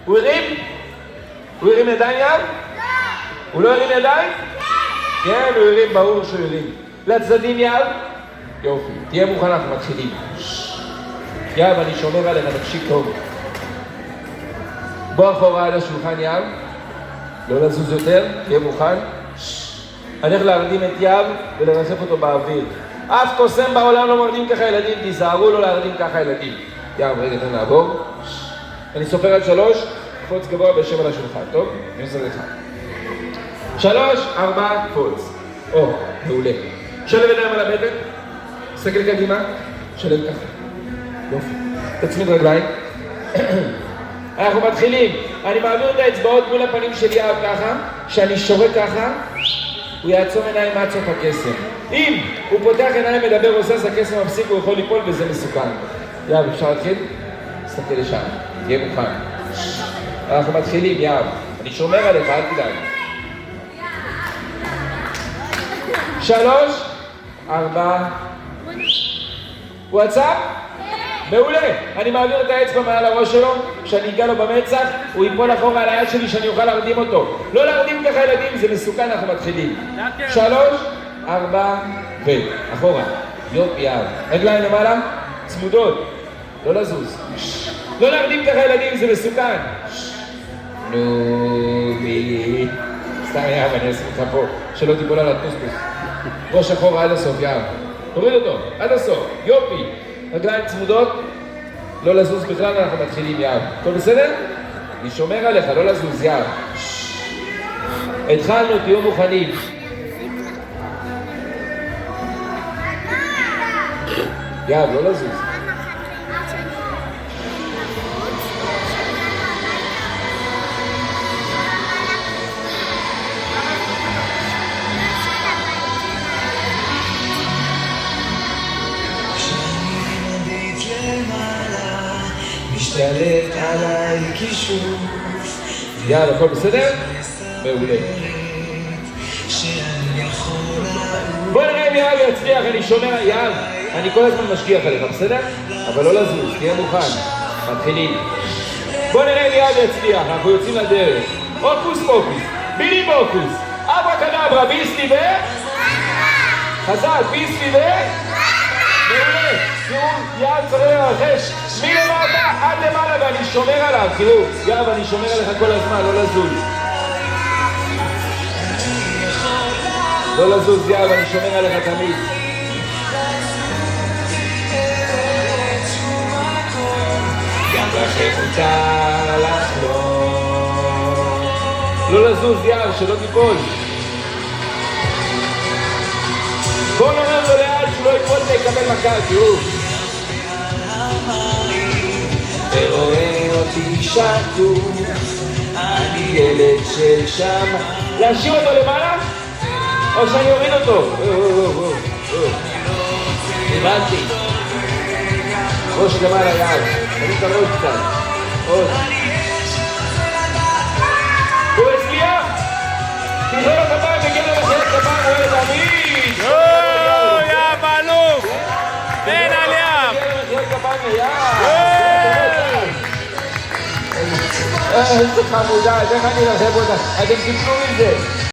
הוא הרים? הוא הרים ידיים יד? הוא לא הרים ידיים? כן, הוא הרים, ברור שהוא הרים. לצדדים יד? יופי, תהיה מוכן, אנחנו מתחילים. יד, אני שומר עליך, תקשיב טוב. בוא אחורה על השולחן יד. לא לזוז יותר, תהיה מוכן. אני הולך להרדים את יד ולרסף אותו באוויר. אף קוסם בעולם לא מרדים ככה ילדים, תיזהרו לא להרדים ככה ילדים. יד, רגע, תן לעבור. אני סופר עד 3, קפוץ גבוה בשם על השולחן, טוב? אני עושה לך. 3, 4, קפוץ. או, מעולה. שלב ידיים על הבטן, סתכל קדימה, שלב ככה. יופי. תצמיד רגליים. אנחנו מתחילים. אני מעביר את האצבעות מול הפנים של יאב ככה, שאני שורק ככה, הוא יעצום עיניים עד סוף הקסם. אם הוא פותח עיניים, מדבר, עושה, אז הקסם מפסיק, הוא יכול ליפול וזה מסוכן. יאב, אפשר להתחיל? תסתכל לשם, תהיה מוכן. אנחנו מתחילים, יאב. אני שומר עליך, אל תדאג. 3, 4. הוא עצר? מעולה. אני מעביר את האצבע מעל הראש שלו, כשאני אגע לו במצח, הוא ייפול אחורה על היד שלי שאני אוכל להרדים אותו. לא להרדים ככה ילדים, זה מסוכן, אנחנו מתחילים. 3, 4, אחורה. יופי, יאב. רגליים למעלה, צמודות. לא לזוז. לא להרדים ככה ילדים, זה מסוכן. נו, מי... סתם יאב, אני אשים לך פה, שלא תיפול על הטוסטוס. ראש אחורה עד הסוף, יאב. תוריד אותו, עד הסוף. יופי. רגליים צמודות. לא לזוז בכלל, אנחנו מתחילים, יאב. הכל בסדר? אני שומר עליך, לא לזוז, יאב. התחלנו, תהיו מוכנים. יאב, לא לזוז. משתלט עליי כישוף. יאללה, הכל בסדר? מעולה. בוא נראה אם יאב יצליח, אני שומר, יאב, אני כל הזמן משגיח עליך, בסדר? אבל לא לזוז, תהיה מוכן. מתחילים. בוא נראה אם יאב יצליח, אנחנו יוצאים לדרך. הוקוס פוקוס, בילי בוקוס, אברה קדברה, ביסלי ו... חזק, ביסלי ו... מעולה. תראו, יאב צריך לרחש מלמטה עד למעלה ואני שומר עליו. תראו, יאב, אני שומר עליך כל הזמן, לא לזוז. לא לזוז, יאב, אני שומר עליך תמיד. גם לכם מותר לחלום. לא לזוז, יאב, שלא תיפול. בואו נאמר לו לאט שהוא לא יקפול ויקבל מכה, תראו. ורואה אותי שטוף, אני ילד של שם. להשאיר אותו למעלה? או שאני אוריד אותו? הבנתי. ראש למעלה יד, אני את הראש קצת. עוד. הוא הצליח? תזרור את הפעם וגיע למחיר את הפעם, הוא ילד עמית. יא מלוך! תן עליו! איזה חמודה, איך אני אלחם אותה? אתם תפנו מזה.